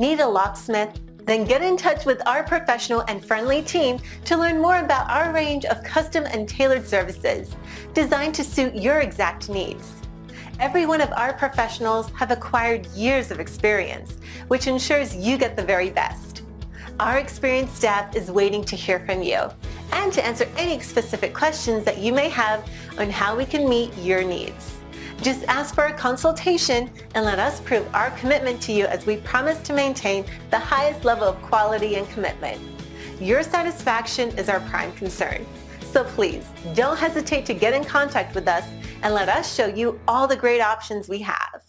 Need a locksmith? Then get in touch with our professional and friendly team to learn more about our range of custom and tailored services designed to suit your exact needs. Every one of our professionals have acquired years of experience, which ensures you get the very best. Our experienced staff is waiting to hear from you and to answer any specific questions that you may have on how we can meet your needs. Just ask for a consultation and let us prove our commitment to you as we promise to maintain the highest level of quality and commitment. Your satisfaction is our prime concern. So please, don't hesitate to get in contact with us and let us show you all the great options we have.